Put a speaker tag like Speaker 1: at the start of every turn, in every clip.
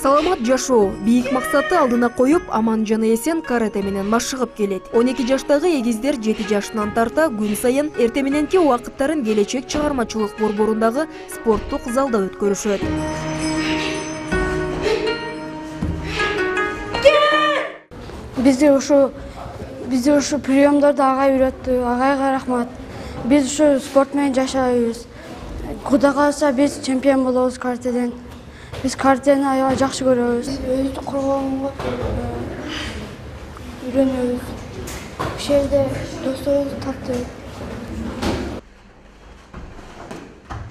Speaker 1: Саламат жашоо бийик максатты алдына коюп, аман жана эсен карате менен машыгып келет. 12 жаштагы эгиздер 7 жашынан тарта күн сайын эрте мененки убакыттарын келечек чыгармачылык борборундагы спорттук залда өткөрүшөт.
Speaker 2: Бизде ушу приемдорду агай үйрөттү. Агайга рахмат. Биз ушу спорт менен жашайбыз. Кудай кааласа биз чемпион болобуз каратеден. Biz karateni ayağı жақсы көрөбүз. Өзү коргонго үйрөнөбүз. Бул жерде досторубуз таптыбыз.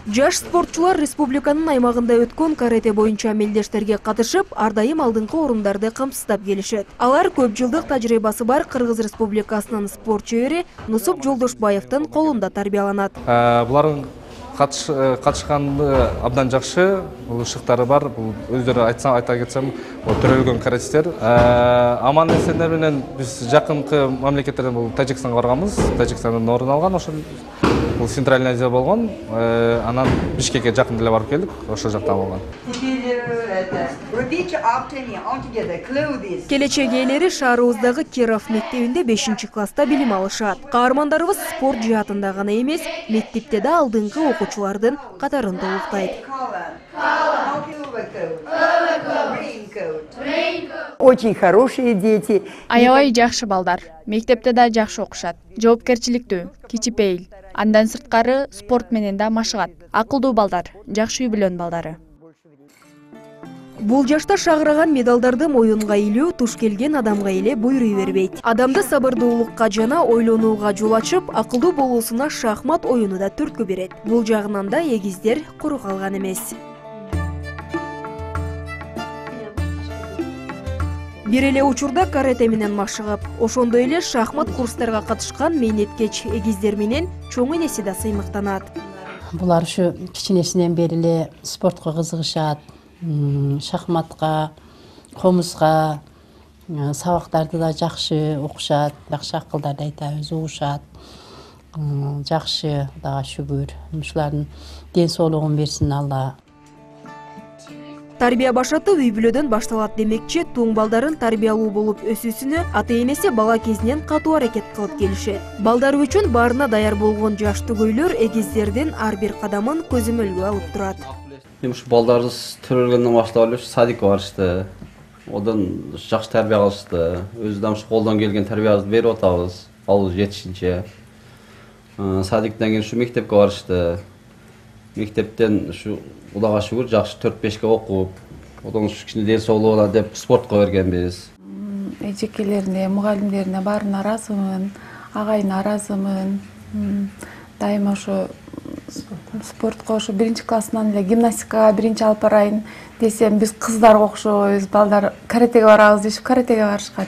Speaker 1: Жаш спортчулар республиканын аймагында өткөн карате боюнча мелдештерге катышып, ар дайым алдыңкы орундарды камсыздап келишет. Алар көп жылдык тажрыйбасы бар Кыргыз Республикасынын спорт чебери Нусуп Жолдошбаевдин колунда тарбияланат.
Speaker 3: Булардын катышканды абдан жакшы, ышыктары бар. Бул өздөрү айта кетсем, төрөлгөн каратистер. Аман эсендер менен биз жакынкы мамлекеттерден бул Тажикстанга барганбыз. Тажикстандын орун алган, ошол бул Центральный Азия болгон. Анан Бишкекке жакын деле барып келдик, ошол жактан болгон.
Speaker 1: Келечек ээлери шаарыбыздагы Киров мектебинде 5-класста билим алышат. Каармандарыбыз спорт жаатында гана эмес, мектепте да алдыңкы окуучулардын катарын толуктайт.
Speaker 4: Очень хорошие дети.
Speaker 5: Аябай жакшы балдар. Мектепте да жакшы окушат. Жоопкерчиликтүү, кичипейил. Андан сырткары спорт менен да машыгат. Акылдуу балдар, жакшы үй бүлөнүн балдары.
Speaker 1: Бул жашта шагыраган медалдарды моюнга илүү туш келген адамга эле буйруй бербейт. Адамды сабырдуулукка жана ойлонууга жол ачып, акылдуу болуусуна шахмат оюну да түрткү берет. Бул жагынан да эгиздер куру калган эмес. Бир эле учурда карате менен машыгып, ошондой эле шахмат курстарга катышкан мээнеткеч эгиздер менен чоң энеси да сыймыктанат.
Speaker 6: Булар ушу кичинесинен бери эле спортко кызыгышат. Шахматка, комузга, сабактарды да жакшы окушат, жакшы акылдарды айтабыз, угушат. Жакшы, Кудайга шүгүр. Ушулардын ден соолугун берсин Алла.
Speaker 1: Тарбия башаты үй бүлөдөн башталат демекчи, туң балдарын тарбиялуу болуп өсүүсүнө ата-энеси бала кезинен катуу аракет кылып келишет. Балдар үчүн баарына даяр болгон жаш түгөйлөр эгиздердин ар бир кадамын көзөмөлгө алып турат.
Speaker 7: Ушу балдарыбыз төрөлгөндөн баштап эле садикке барышты. Одан жакшы тарбия алышты. Өзү да колдон келген тарбиябызды берип атабыз. Алыбыз жетишинче. Садиктен кийин ушу мектепке барышты. Мектептен ушу Кудайга шүгүр жакшы 4-5ке окуп, одан кичине ден соолугуна деп спортко бергенбиз.
Speaker 8: Эжекелерине, мугалимдерине баарына ыраазымын, агайына ыраазымын. Дайыма ошо спортко ошо 1-классынан эле гимнастикага биринчи алып барайын десем, биз кыздарга окшойбуз, балдар каратеге барабыз дешип каратеге барышкан.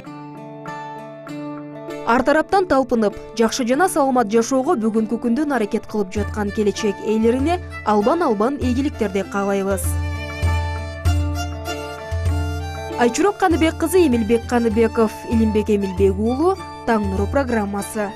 Speaker 1: Ар тараптан талпынып, жакшы жана саламат жашоого бүгүнкү күндөн аракет кылып жаткан келечек ээлерине албан ийгиликтерди каалайбыз. Айчурок Каныбек кызы, Эмилбек Каныбеков, Илимбек Эмилбек уулу, Таң нуру программасы.